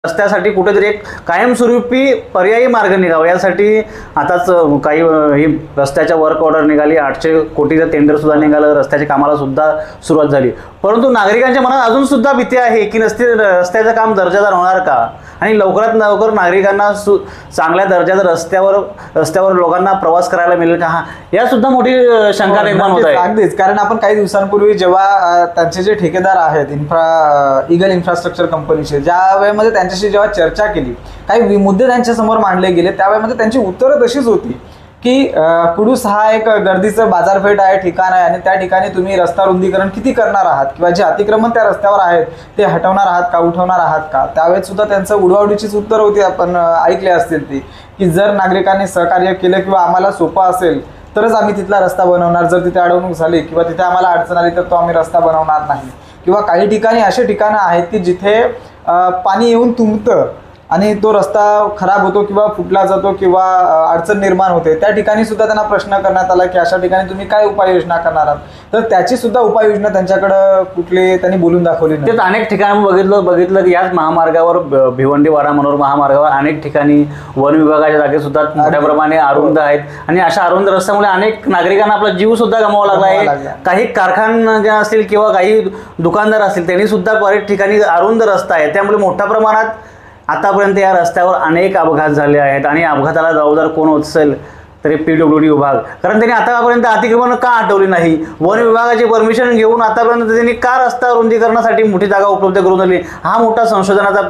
रस्त्यासाठी कुठेतरी एक कायमस्वरूपी पर्यायी मार्ग निघावा यासाठी आताच काही ही रस्त्याच्या वर्क ऑर्डर निघाली, 800 कोटीचं टेंडर सुद्धा निघालं, रस्त्याच्या कामाला सुद्धा सुरुवात झाली. परंतु नागरिकांच्या मनात अजून सुद्धा भीती आहे की रस्त्याचं काम दर्जादार होणार का, आणि लवकरात लवकर नागरिकांना चांगल्या दर्जाच्या रस्त्यावर लोकांना प्रवास करायला मिळेल का, या सुद्धा मोठी शंका निर्माण होत आहे. अगदीच, कारण आपण काही दिवसांपूर्वी जेव्हा त्यांचे जे ठेकेदार आहेत ईगल इन्फ्रास्ट्रक्चर कंपनीचे, ज्या वेळेमध्ये त्यांच्याशी जेव्हा चर्चा केली, काही मुद्दे त्यांच्या समोर मांडले गेले, त्यावेळेमध्ये त्यांची उत्तरं तशीच होती की कुडूस हा एक गर्दीचं बाजारपेठ आहे, ठिकाण आहे, आणि त्या ठिकाणी तुम्ही रस्ता रुंदीकरण किती करणार आहात किंवा जे अतिक्रमण त्या रस्त्यावर आहेत ते हटवणार आहात का, उठवणार आहात का. त्यावेळेस सुद्धा त्यांचं उडवाउडीचीच उत्तर होती, आपण ऐकले असतील ती, की जर नागरिकांनी सहकार्य केलं किंवा आम्हाला सोपं असेल तरच आम्ही तिथला रस्ता बनवणार, जर तिथे अडवणूक झाली किंवा तिथे आम्हाला अडचण आली तर तो आम्ही रस्ता बनवणार नाही. किंवा काही ठिकाणी असे ठिकाणं आहेत की जिथे पाणी येऊन तुंबतं आणि तो रस्ता खराब होतो किंवा फुटला जातो किंवा अडचण निर्माण होते, त्या ठिकाणी सुद्धा त्यांना प्रश्न करण्यात आला की अशा ठिकाणी तुम्ही काय उपाययोजना करणार आहात. तर त्याची सुद्धा उपाययोजना त्यांच्याकडे कुठले त्यांनी बोलून दाखवली नाही. तेच अनेक ठिकाणी बघितलं की याच महामार्गावर भिवंडी-वाडा मनोर महामार्गावर अनेक ठिकाणी वन विभागाच्या जागे सुद्धा मोठ्या प्रमाणे अरुंद आहेत, आणि अशा अरुंद रस्त्यामुळे अनेक नागरिकांना आपला जीव सुद्धा गमावा लागला आहे. काही कारखाने असतील किंवा काही दुकानदार असतील त्यांनी सुद्धा बरेच ठिकाणी अरुंद रस्ता आहे, त्यामुळे मोठ्या प्रमाणात आतापर्यंत या रस्त्यावर अनेक अपघात झाले आहेत. आणि अपघाताला जबाबदार कोण असेल तरी PWD विभाग, कारण त्यांनी आतापर्यंत अतिक्रमण का हटवली नाही, वन विभागाची परमिशन घेऊन आतापर्यंत त्यांनी का रस्ता रुंदीकरणासाठी मोठी जागा उपलब्ध करून दिली, हा मोठा संशोधनाचा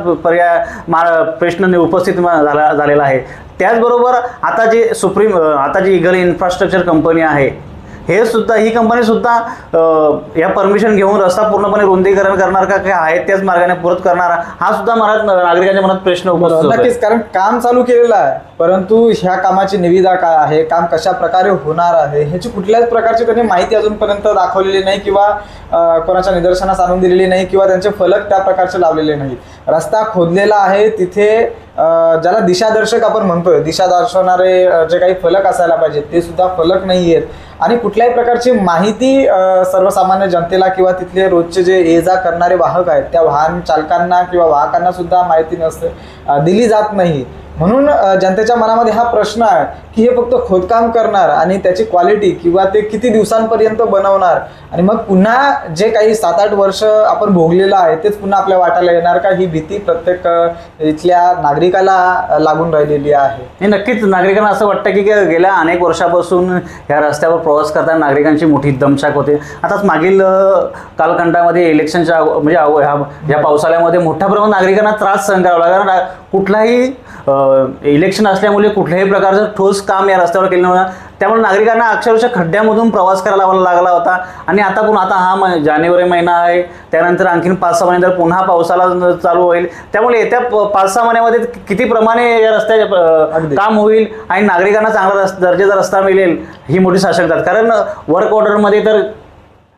प्रश्न उपस्थित झालेला आहे. त्याचबरोबर आता जी ईगल इन्फ्रास्ट्रक्चर कंपनी आहे, ही कंपनी सुद्धा या परमिशन घेऊन रस्ता पूर्णपणे रुंदीकरण करणार का आहे त्याच मार्गाने परत करणार, हा सुद्धा नागरिकांच्या मनात प्रश्न उपस्थित होतो. नक्कीच, कारण काम चालू केलेलं आहे, परंतु ह्या कामाची निविदा काय आहे, काम कशा प्रकारे होणार आहे, ह्याची कुठल्याच प्रकारची त्यांनी माहिती अजूनपर्यंत दाखवलेली नाही किंवा कोणाच्या निदर्शनास आणून दिलेली नाही किंवा त्यांचे फलक त्या प्रकारचे लावलेले नाही. रस्ता खोदलेला आहे, तिथे ज्याला दिशादर्शक आपण म्हणतोय, दिशा दर्शवणारे जे काही फलक असायला पाहिजेत ते सुद्धा फलक नाही आहेत, आणि कुठल्याही प्रकारची माहिती सर्वसामान्य जनतेला किंवा तिथले रोजचे जे ये जा करणारे वाहक आहेत त्या वाहन चालकांना किंवा वाहकांना सुद्धा माहिती नसते, दिली जात नाही. म्हणून जनतेच्या मनामध्ये हा प्रश्न आहे की हे फक्त खोदकाम करणार आणि त्याची क्वालिटी किंवा ते किती दिवसांपर्यंत बनवणार, आणि मग पुन्हा जे काही 7-8 वर्ष आपण भोगलेलं आहे तेच पुन्हा आपल्या वाटायला येणार का, ही भीती प्रत्येक इथल्या नागरिकाला लागून राहिलेली आहे. हे नक्कीच नागरिकांना असं वाटतं की गेल्या अनेक वर्षापासून ह्या रस्त्यावर प्रवास करताना नागरिकांची मोठी दमछाक होते. आताच मागील कालखंडामध्ये इलेक्शनच्या म्हणजे ह्या पावसाळ्यामध्ये मोठ्या प्रमाणात नागरिकांना त्रास सहन करावा लागला, कारण कुठलाही इलेक्शन असल्यामुळे कुठल्याही प्रकारचं ठोस काम या रस्त्यावर केलं नव्हतं, त्यामुळे नागरिकांना अक्षरशः खड्ड्यामधून प्रवास करायला लागला होता. आणि आता हा जानेवारी महिना आहे, त्यानंतर आणखीन 5-6 महिन्यानंतर पुन्हा पावसाला चालू होईल, त्यामुळे येत्या 5-6 महिन्यामध्ये किती प्रमाणे या रस्त्याचे काम होईल आणि नागरिकांना चांगला दर्जाचा रस्ता मिळेल ही मोठी साशंकता. कारण वर्क ऑर्डरमध्ये तर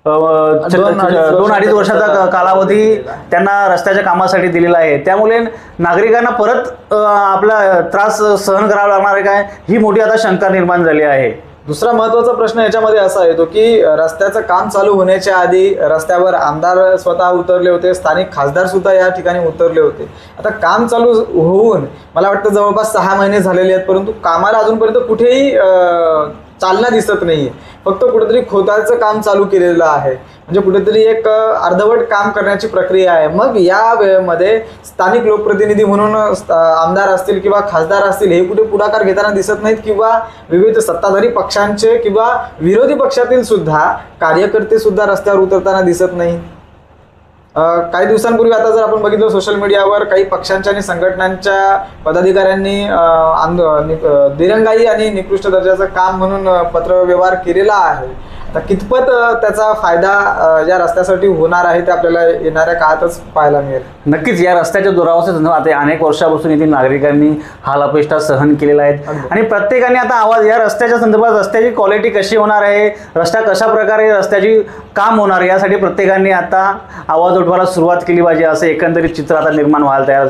2-2.5 वर्षाचा कालावधी त्यांना रस्त्याच्या कामासाठी दिलेला आहे, त्यामुळे नागरिकांना परत आपला त्रास सहन करावा लागणार आहे काय, ही मोठी आता शंका निर्माण झाली आहे. दुसरा महत्त्वाचा प्रश्न याच्यामध्ये असा येतो की रस्त्याचं काम चालू होण्याच्या आधी रस्त्यावर आमदार स्वतः उतरले होते, स्थानिक खासदार सुद्धा या ठिकाणी उतरले होते. आता काम चालू होऊन मला वाटतं जवळपास 6 महिने झालेले आहेत, परंतु कामाला अजूनपर्यंत कुठेही चालना दिसत नाहीये, फक्त कुठेतरी खोदाचं काम चालू केलेलं आहे, म्हणजे कुठेतरी एक अर्धवट काम करण्याची प्रक्रिया आहे. मग या वेळेमध्ये स्थानिक लोकप्रतिनिधी म्हणून आमदार असतील किंवा खासदार असतील हे कुठे पुढाकार घेताना दिसत नाहीत, किंवा विविध सत्ताधारी पक्षांचे किंवा विरोधी पक्षातील सुद्धा कार्यकर्ते सुद्धा रस्त्यावर उतरताना दिसत नाही. काही दिवसांपूर्वी आता जर आपण बघितलं सोशल मीडियावर काही पक्षांच्या आणि संघटनांच्या पदाधिकाऱ्यांनी दिरंगाई आणि निकृष्ट दर्जाचं काम म्हणून पत्रव्यवहार केलेला आहे. आता कितपत त्याचा फायदा या रस्त्यासाठी होणार आहे ते आपल्याला येणाऱ्या काळातच पाहायला मिळेल. नक्कीच या रस्त्याच्या दुरावस्थेत आता अनेक वर्षापासून येथील नागरिकांनी हाल अपेष्टा सहन केलेला आहेत, आणि प्रत्येकाने आता आवाज या रस्त्याच्या संदर्भात, रस्त्याची क्वालिटी कशी होणार आहे, रस्ता कशा प्रकारे रस्त्याची काम होणार यासाठी प्रत्येकाने आता आवाज उठवायला सुरुवात केली पाहिजे, असं एकंदरीत चित्र आता निर्माण व्हायला तयार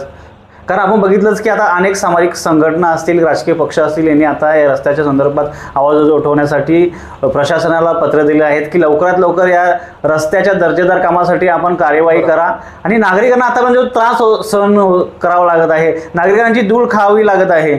कारण आपण बघितलंच की आता अनेक सामाजिक संघटना असतील, राजकीय पक्ष असतील, यांनी आता या रस्त्याच्या संदर्भात आवाज उठवण्यासाठी प्रशासनाला पत्र दिले आहेत की लवकरात लवकर या रस्त्याच्या दर्जेदार कामासाठी आपण कार्यवाही करा. आणि नागरिकांना आतापर्यंत जो त्रास सहन करावा लागत आहे, नागरिकांची धूळ खावी लागत आहे,